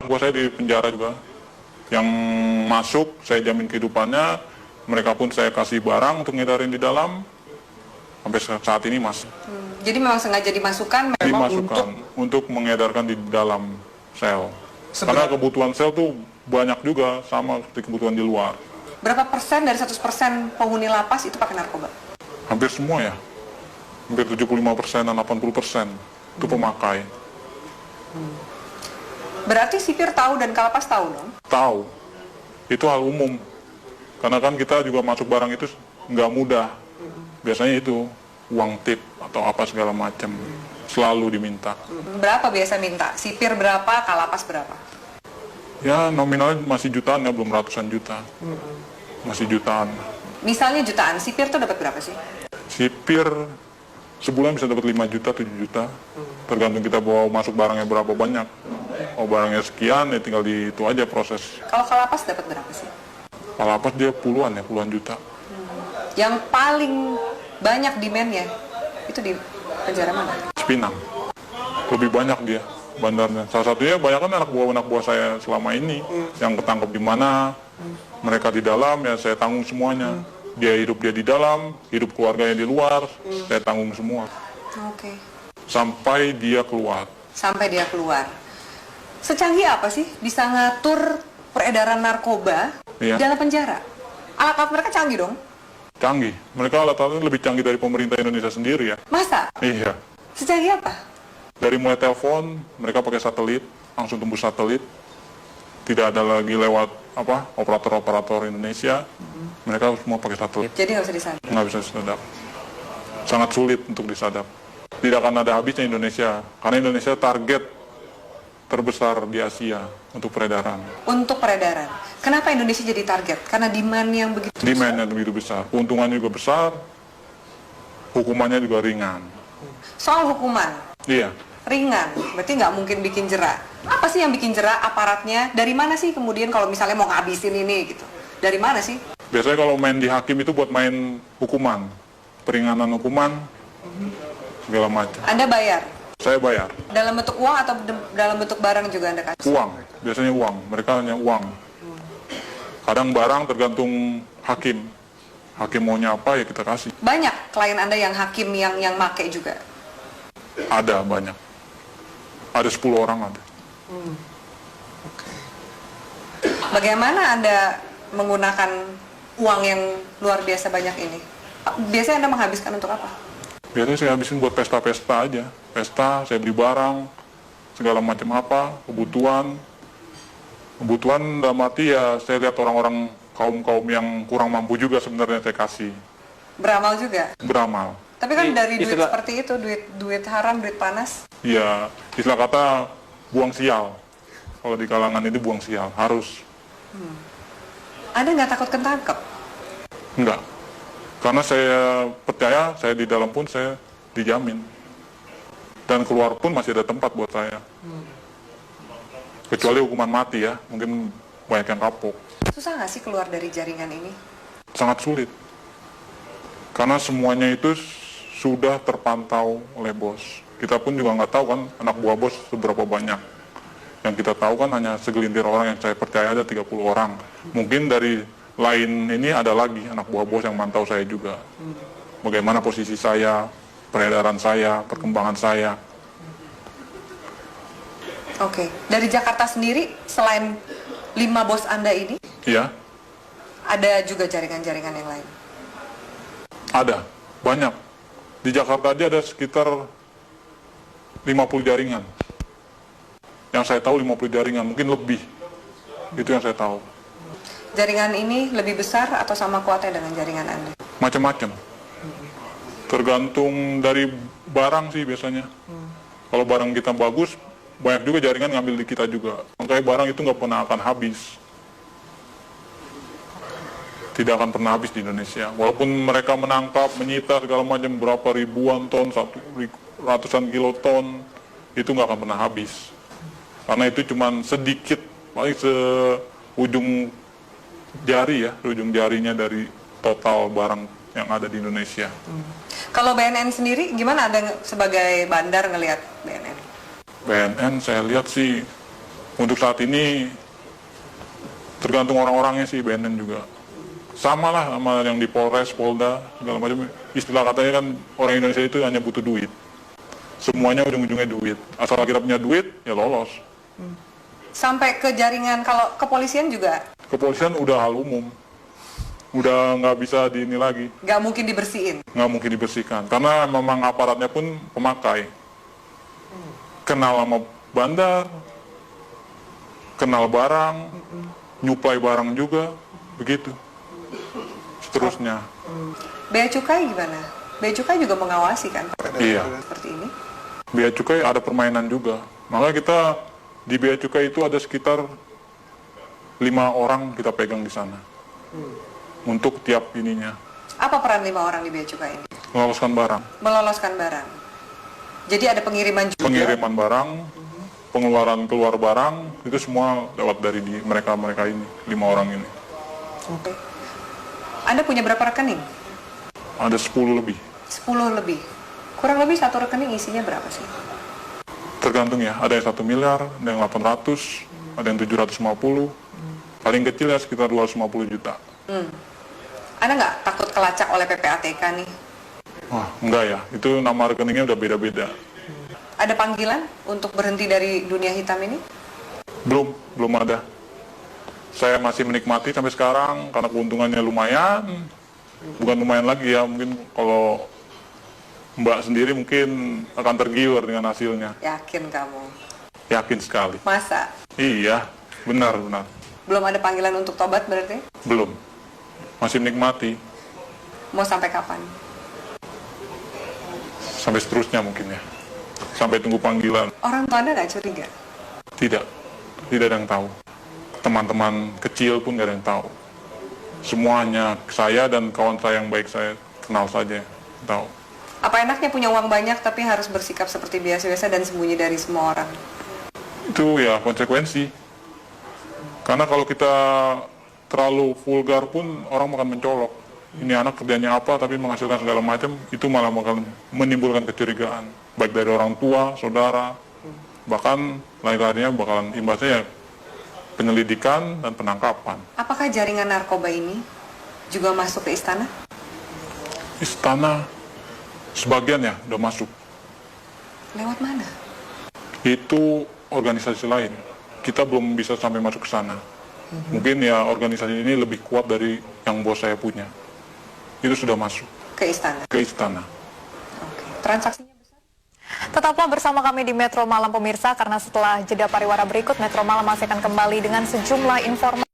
Gua saya di penjara juga. Yang masuk saya jamin kehidupannya, mereka pun saya kasih barang untuk ngedarin di dalam. Sampai saat ini masih. Jadi memang sengaja dimasukkan memang Dimasukkan untuk mengedarkan di dalam sel. Karena kebutuhan sel tuh banyak juga sama seperti kebutuhan di luar. berapa persen dari 100% penghuni lapas itu pakai narkoba? Hampir semua ya. Hampir 75%, 80% itu pemakai. Berarti sipir tahu dan kalapas tahu dong? Tahu. Itu hal umum. Karena kan kita juga masuk barang itu nggak mudah. Biasanya itu uang tip atau apa segala macam selalu diminta. Berapa biasa minta? Sipir berapa, kalapas berapa? Ya nominalnya masih jutaan ya, belum ratusan juta. Masih jutaan. Misalnya jutaan, sipir tuh dapat berapa sih? Sipir sebulan bisa dapat 5 juta, 7 juta. Tergantung kita bawa masuk barangnya berapa banyak. Oh barangnya sekian ya tinggal di itu aja proses. Kalau kalapas dapat berapa sih? Kalapas dia puluhan ya, puluhan juta. Yang paling banyak demand-nya itu di penjara mana? Cipinang. Lebih banyak dia bandarnya. Salah satunya banyak kan anak buah saya selama ini yang ketangkep di mana, mereka di dalam ya saya tanggung semuanya. Dia di dalam, hidup keluarganya di luar, saya tanggung semua. Oke. Sampai dia keluar. Sampai dia keluar. Secanggih apa sih bisa ngatur peredaran narkoba Iya. dalam penjara? Alat-alat mereka canggih dong? Canggih. Mereka alat-alatnya lebih canggih dari pemerintah Indonesia sendiri ya. Masa? Iya. Secanggih apa? Dari mulai telepon, mereka pakai satelit, langsung tembus satelit. Tidak ada lagi lewat operator-operator Indonesia. Mereka semua pakai satelit. Jadi nggak bisa disadap. Nggak bisa disadap. Sangat sulit untuk disadap. Tidak akan ada habisnya Indonesia. Karena Indonesia target terbesar di Asia untuk peredaran. Untuk peredaran. Kenapa Indonesia jadi target? Karena demand yang begitu besar. Demand-nya begitu besar. Keuntungannya juga besar. Hukumannya juga ringan. Soal hukuman, Iya. ringan. Berarti nggak mungkin bikin jera. Apa sih yang bikin jera aparatnya? Dari mana sih kemudian kalau misalnya mau ngabisin ini gitu? Dari mana sih? Biasanya kalau main di hakim itu buat main hukuman. Peringanan hukuman, segala macam. Anda bayar? Saya bayar. Dalam bentuk uang atau dalam bentuk barang juga Anda kasih? Uang, biasanya uang. Mereka hanya uang. Kadang barang tergantung hakim. Hakim maunya apa ya kita kasih. Banyak klien Anda yang hakim yang make juga? Ada banyak. Ada 10 orang ada. Bagaimana Anda menggunakan uang yang luar biasa banyak ini? Biasanya Anda menghabiskan untuk apa? Biasanya saya habisin buat pesta-pesta aja. Pesta, saya beli barang, segala macam apa, kebutuhan. Kebutuhan dalam arti ya saya lihat orang-orang kaum-kaum yang kurang mampu juga sebenarnya saya kasih. Beramal juga? Beramal. Tapi kan dari duit Istilah- seperti itu, duit haram, duit panas. Ya, istilah kata buang sial. Kalau di kalangan ini buang sial, harus. Anda nggak takut ketangkep? Enggak. Karena saya percaya, saya di dalam pun saya dijamin. Dan keluar pun masih ada tempat buat saya. Kecuali hukuman mati ya, mungkin banyak yang kapok. Susah nggak sih keluar dari jaringan ini? Sangat sulit. Karena semuanya itu sudah terpantau oleh bos. Kita pun juga nggak tahu kan anak buah bos seberapa banyak. Yang kita tahu kan hanya segelintir orang yang saya percaya ada 30 orang. Mungkin dari lain ini ada lagi anak buah bos yang mantau saya juga. Bagaimana posisi saya, peredaran saya, perkembangan saya. Oke. Dari Jakarta sendiri, selain 5 bos Anda ini, Ya, ada juga jaringan-jaringan yang lain? ada. Banyak. Di Jakarta aja ada sekitar 50 jaringan. Yang saya tahu 50 jaringan, mungkin lebih. Itu yang saya tahu. Jaringan ini lebih besar atau sama kuatnya dengan jaringan Anda? Macam-macam. Tergantung dari barang sih biasanya. Kalau barang kita bagus, banyak juga jaringan ngambil di kita juga. Makanya barang itu nggak pernah akan habis. Tidak akan pernah habis di Indonesia. Walaupun mereka menangkap, menyita segala macam berapa ribuan ton, ratusan kiloton, itu nggak akan pernah habis. Karena itu cuma sedikit, paling seujung jari ya, ujung jarinya dari total barang yang ada di Indonesia. Kalau BNN sendiri, gimana Anda sebagai bandar ngelihat BNN? BNN saya lihat sih Untuk saat ini tergantung orang-orangnya sih, BNN juga. Sama lah sama yang di Polres, Polda, segala macam. Istilah katanya kan orang Indonesia itu hanya butuh duit. Semuanya ujung-ujungnya duit. Asal kita punya duit, ya lolos. Sampai ke jaringan, kalau kepolisian juga Kepolisian udah hal umum. Udah nggak bisa di ini lagi. nggak mungkin dibersihin. Nggak mungkin dibersihkan. Karena memang aparatnya pun pemakai. Kenal sama bandar, kenal barang, nyuplai barang juga, begitu. Seterusnya. Bea Cukai gimana? Bea Cukai juga mengawasi kan Iya. seperti ini. Bea Cukai ada permainan juga. Makanya kita di Bea Cukai itu ada sekitar 5 orang kita pegang di sana. Untuk tiap ininya. Apa peran 5 orang di Bea Cukai ini? Meloloskan barang. Meloloskan barang. Jadi ada pengiriman juga. Pengiriman barang, pengeluaran keluar barang, itu semua lewat dari mereka ini, 5 orang ini. Oke. Anda punya berapa rekening? Ada 10 lebih. 10 lebih. Kurang lebih satu rekening isinya berapa sih? Tergantung ya, ada yang 1 miliar, ada yang 800, ada yang 750. Paling kecil ya sekitar 250 juta. Anda nggak takut kelacak oleh PPATK nih? Wah, enggak ya, itu nama rekeningnya udah beda-beda. Ada panggilan untuk berhenti dari dunia hitam ini? Belum ada. Saya masih menikmati sampai sekarang karena keuntungannya lumayan. Bukan lumayan lagi ya, mungkin kalau Mbak sendiri mungkin akan tergiur dengan hasilnya. Yakin kamu? Yakin sekali. Masa? Iya, benar. Belum ada panggilan untuk tobat berarti? Belum. Masih menikmati. Mau sampai kapan? Sampai seterusnya mungkin ya. Sampai tunggu panggilan. Orang tua Anda nggak curiga? Tidak ada yang tahu. Teman-teman kecil pun nggak ada yang tahu. Semuanya saya dan kawan saya yang baik saya kenal saja tahu. Apa enaknya punya uang banyak tapi harus bersikap seperti biasa-biasa dan sembunyi dari semua orang? Itu ya konsekuensi. Karena kalau kita terlalu vulgar pun orang akan mencolok. Ini anak kerjanya apa tapi menghasilkan segala macam, itu malah bakal menimbulkan kecurigaan. Baik dari orang tua, saudara, bahkan lain-lainnya bakalan imbasnya ya penyelidikan dan penangkapan. Apakah jaringan narkoba ini juga masuk ke istana? Istana sebagian ya udah masuk. Lewat mana? Itu organisasi lain. Kita belum bisa sampai masuk ke sana. Mungkin ya organisasi ini lebih kuat dari yang bos saya punya. Itu sudah masuk Ke istana? ke istana. Oke. Transaksinya besar? Tetaplah bersama kami di Metro Malam pemirsa, karena setelah jeda pariwara berikut, Metro Malam masih akan kembali dengan sejumlah informasi.